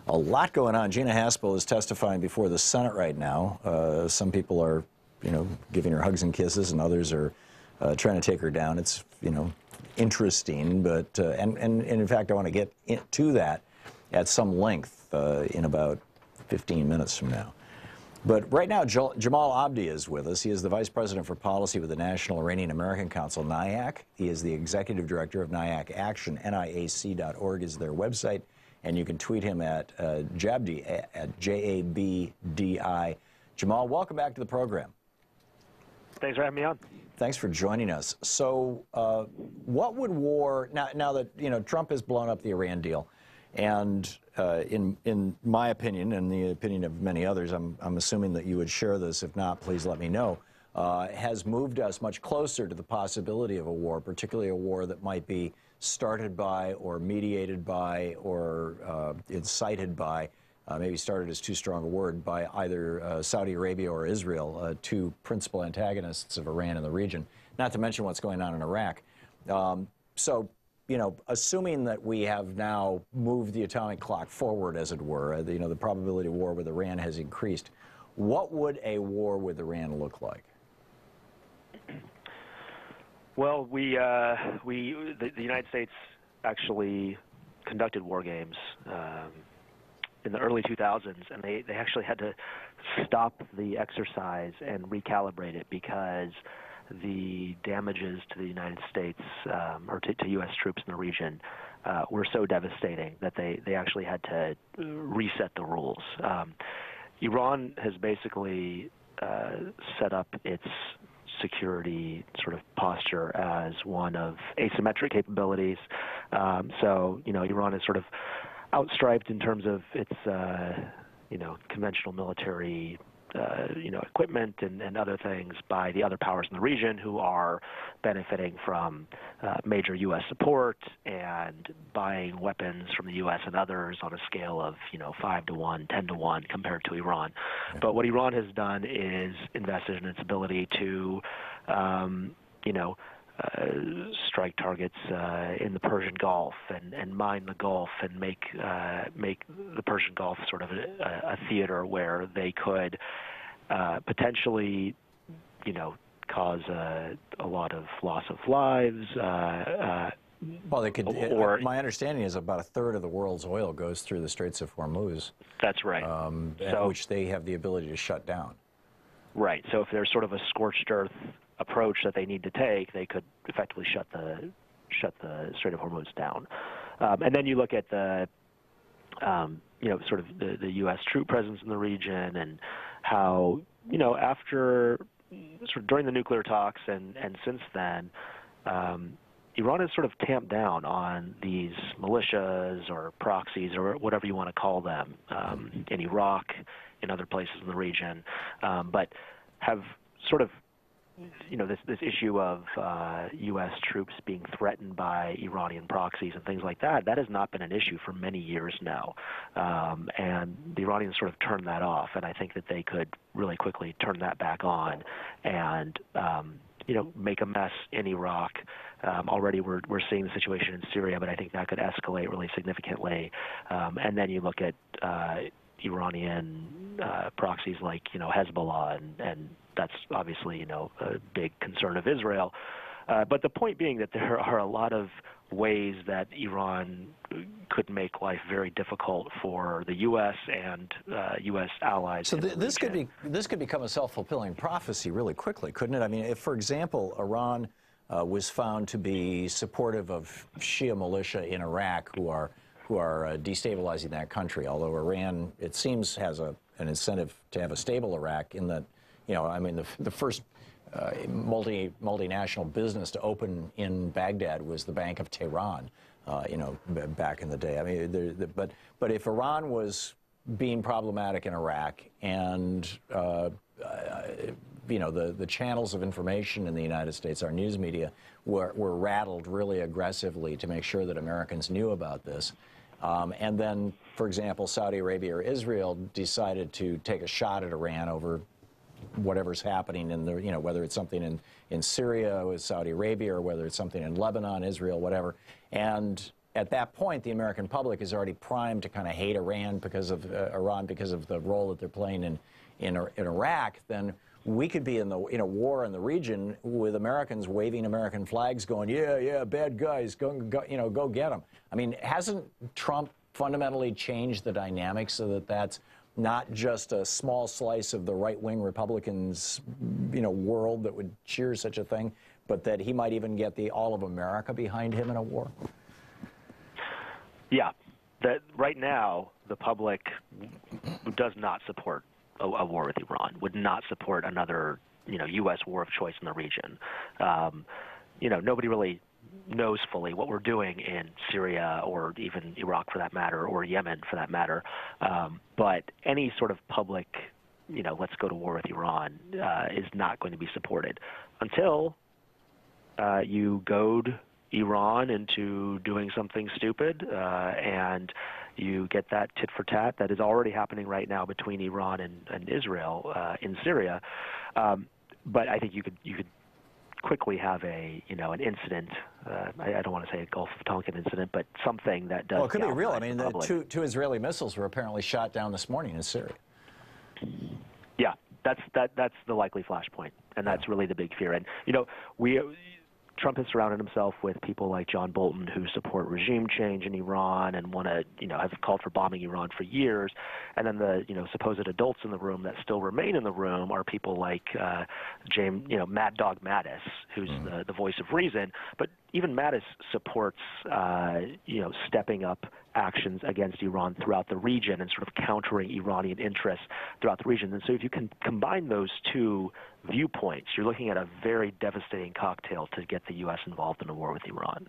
A lot going on. Gina Haspel is testifying before the Senate right now. Some people are, giving her hugs and kisses, and others are trying to take her down. It's, interesting, but and in fact, I want to get to that at some length in about 15 minutes from now. But right now, Jamal Abdi is with us. He is the Vice President for Policy with the National Iranian American Council, NIAC. He is the Executive Director of NIAC Action. NIAC.org is their website. And you can tweet him at Jabdi, at Jabdi. Jamal, welcome back to the program. Thanks for having me on. Thanks for joining us. So what would war, now that, Trump has blown up the Iran deal, and in my opinion, and the opinion of many others, I'm assuming that you would share this. If not, please let me know, has moved us much closer to the possibility of a war, particularly a war that might be started by or mediated by or incited by, maybe started is too strong a word, by either Saudi Arabia or Israel, two principal antagonists of Iran in the region, not to mention what's going on in Iraq. So, assuming that we have now moved the atomic clock forward, as it were, the probability of war with Iran has increased, what would a war with Iran look like? Well, the United States actually conducted war games in the early 2000s, and they actually had to stop the exercise and recalibrate it because the damages to the United States or to U.S. troops in the region were so devastating that they actually had to reset the rules. Iran has basically set up its security sort of posture as one of asymmetric capabilities. So, Iran is sort of outstriped in terms of its, conventional military, equipment and other things by the other powers in the region who are benefiting from major U.S. support and buying weapons from the U.S. and others on a scale of, 5 to 1, 10 to 1 compared to Iran. Yeah. But what Iran has done is invested in its ability to, strike targets in the Persian Gulf and mine the Gulf and make the Persian Gulf sort of a theater where they could potentially, cause a lot of loss of lives. Well, they could. My understanding is about a third of the world's oil goes through the Straits of Hormuz. That's right. Which they have the ability to shut down. Right. So if there's sort of a scorched earth approach that they need to take, they could effectively shut the Strait of Hormuz down. And then you look at the sort of the U.S. troop presence in the region and how after sort of during the nuclear talks and since then, Iran has sort of tamped down on these militias or proxies or whatever you want to call them in Iraq, in other places in the region, but have sort of this issue of U.S. troops being threatened by Iranian proxies and things like that has not been an issue for many years now. And the Iranians sort of turned that off, and I think that they could really quickly turn that back on and, make a mess in Iraq. Already we're seeing the situation in Syria, but I think that could escalate really significantly. And then you look at Iranian proxies like, Hezbollah, and that's obviously, a big concern of Israel. But the point being that there are a lot of ways that Iran could make life very difficult for the U.S. and U.S. allies. So this could become a self-fulfilling prophecy really quickly, couldn't it? I mean, if, for example, Iran was found to be supportive of Shia militia in Iraq who are destabilizing that country, although Iran, it seems, has an incentive to have a stable Iraq in that, the first multinational business to open in Baghdad was the Bank of Tehran, back in the day. I mean, but if Iran was being problematic in Iraq and, the channels of information in the United States, our news media, were rattled really aggressively to make sure that Americans knew about this. And then, for example, Saudi Arabia or Israel decided to take a shot at Iran over whatever's happening in the, whether it's something in Syria with Saudi Arabia or whether it's something in Lebanon, Israel, whatever. And at that point, the American public is already primed to kind of hate Iran because of the role that they're playing in Iraq, then we could be in a war in the region with Americans waving American flags, going, yeah, bad guys, go get them. I mean, hasn't Trump fundamentally changed the dynamics so that that's not just a small slice of the right-wing Republicans, world that would cheer such a thing, but that he might even get all of America behind him in a war? Yeah, that right now the public does not support a war with Iran, would not support another, U.S. war of choice in the region. Nobody really knows fully what we're doing in Syria or even Iraq for that matter, or Yemen for that matter. But any sort of public, let's go to war with Iran is not going to be supported until you goad Iran into doing something stupid, and you get that tit for tat that is already happening right now between Iran and Israel in Syria. But I think you could quickly have an incident. I don't want to say a Gulf of Tonkin incident, but something that does. Well, it could be real. I mean, the two Israeli missiles were apparently shot down this morning in Syria. Yeah, that's the likely flashpoint, and that's really the big fear. And Trump has surrounded himself with people like John Bolton who support regime change in Iran and want to, have called for bombing Iran for years. And then the, supposed adults in the room that still remain in the room are people like Mad Dog Mattis, who's the voice of reason. But even Mattis supports, stepping up actions against Iran throughout the region and sort of countering Iranian interests throughout the region. And so if you can combine those two viewpoints, you're looking at a very devastating cocktail to get the U.S. involved in a war with Iran.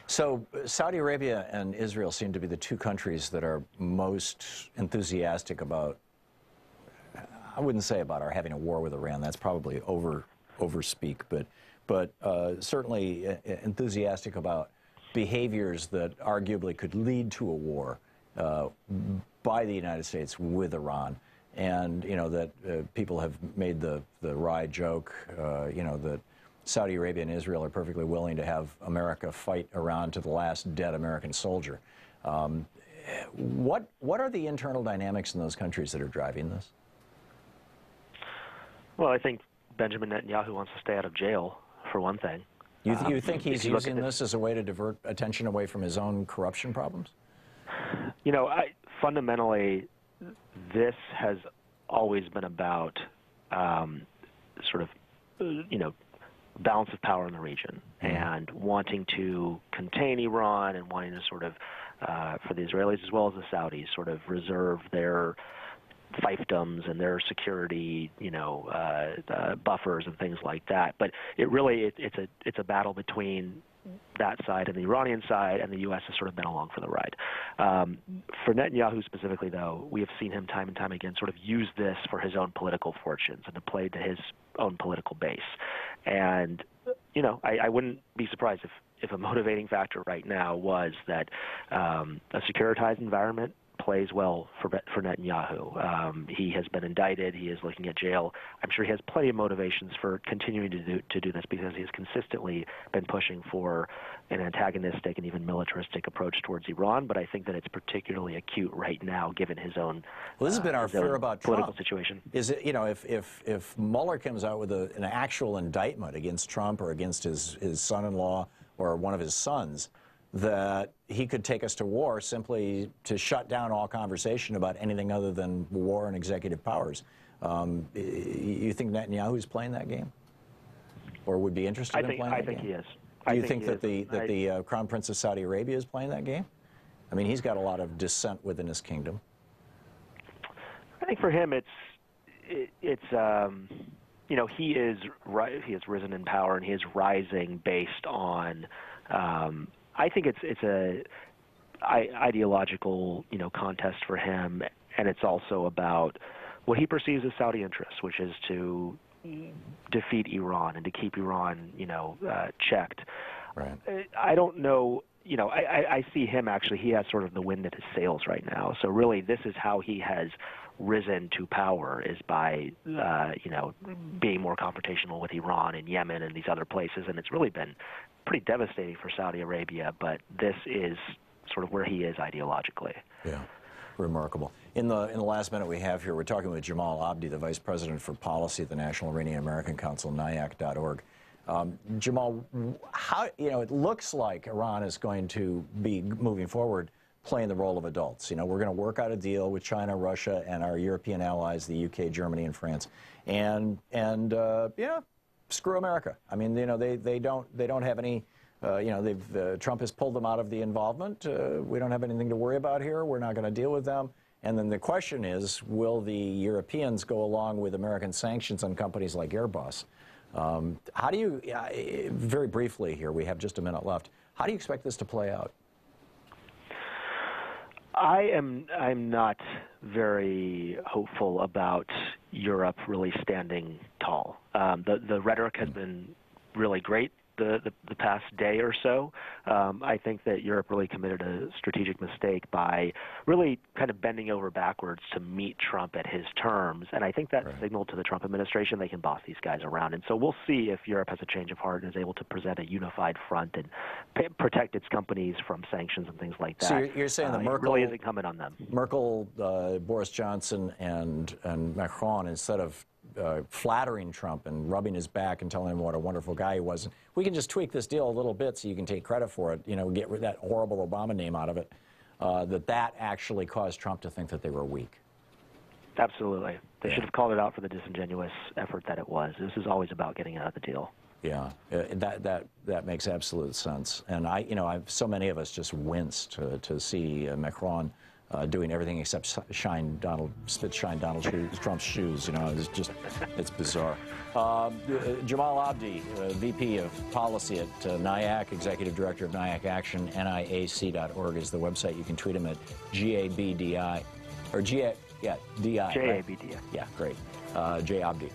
So Saudi Arabia and Israel seem to be the two countries that are most enthusiastic about, I wouldn't say about our having a war with Iran, that's probably overspeak, but certainly enthusiastic about behaviors that arguably could lead to a war by the United States with Iran. And, that people have made the wry joke, that Saudi Arabia and Israel are perfectly willing to have America fight Iran to the last dead American soldier. What are the internal dynamics in those countries that are driving this? Well, I think Benjamin Netanyahu wants to stay out of jail, for one thing. You think he's using this as a way to divert attention away from his own corruption problems? Fundamentally, this has always been about sort of, balance of power in the region and wanting to contain Iran and wanting to sort of, for the Israelis as well as the Saudis, sort of reserve their fiefdoms and their security, buffers and things like that. But it's a battle between that side and the Iranian side, and the U.S. has sort of been along for the ride. For Netanyahu specifically, though, we have seen him time and time again sort of use this for his own political fortunes and to play to his own political base. And, I wouldn't be surprised if a motivating factor right now was that a securitized environment plays well for Netanyahu. He has been indicted. He is looking at jail. I'm sure he has plenty of motivations for continuing to do this because he has consistently been pushing for an antagonistic and even militaristic approach towards Iran. But I think that it's particularly acute right now, given his own this has been our fear about political Trump. Situation. Is it if Mueller comes out with an actual indictment against Trump or against his son-in-law or one of his sons, that he could take us to war simply to shut down all conversation about anything other than war and executive powers. You think Netanyahu is playing that game, or would be interested in playing that game? I think he is. Do you think that the Crown Prince of Saudi Arabia is playing that game? I mean, he's got a lot of dissent within his kingdom. I think for him, he has risen in power and he is rising based on. I think it's a ideological, contest for him, and it's also about what he perceives as Saudi interests, which is to defeat Iran and to keep Iran, checked. Right. I don't know, I see him actually. He has sort of the wind at his sails right now. So really, this is how he has risen to power, is by being more confrontational with Iran and Yemen and these other places. And it's really been pretty devastating for Saudi Arabia. But this is sort of where he is ideologically. Yeah. Remarkable. In the last minute we have here, we're talking with Jamal Abdi, the Vice President for Policy at the National Iranian American Council, NIAC.org. Jamal, how, it looks like Iran is going to be moving forward playing the role of adults. We're going to work out a deal with China, Russia, and our European allies, the UK, Germany, and France, and screw America. I mean, they don't have any. Trump has pulled them out of the involvement. We don't have anything to worry about here. We're not going to deal with them. And then the question is, will the Europeans go along with American sanctions on companies like Airbus? How do you, very briefly here, we have just a minute left, how do you expect this to play out? I'm not very hopeful about Europe really standing tall. The rhetoric has been really great the past day or so. I think that Europe really committed a strategic mistake by really kind of bending over backwards to meet Trump at his terms. And I think that signaled to the Trump administration they can boss these guys around. And so we'll see if Europe has a change of heart and is able to present a unified front and protect its companies from sanctions and things like that. So you're saying that Merkel really is incumbent on them. Merkel, Boris Johnson, and Macron, instead of flattering Trump and rubbing his back and telling him what a wonderful guy he was, we can just tweak this deal a little bit so you can take credit for it, get rid of that horrible Obama name out of it, that actually caused Trump to think that they were weak. Absolutely. They should have called it out for the disingenuous effort that it was. This is always about getting out of the deal. Yeah, that makes absolute sense. And so many of us just winced to see Macron doing everything except spit shine Donald Trump's shoes. It's bizarre. Jamal Abdi, VP of Policy at NIAC, Executive Director of NIAC Action, NIAC.org is the website. You can tweet him at GABDI, or DI. JABDI. Yeah, great. J. Abdi.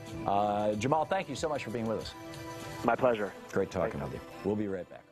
Jamal, thank you so much for being with us. My pleasure. Great talking with you. We'll be right back.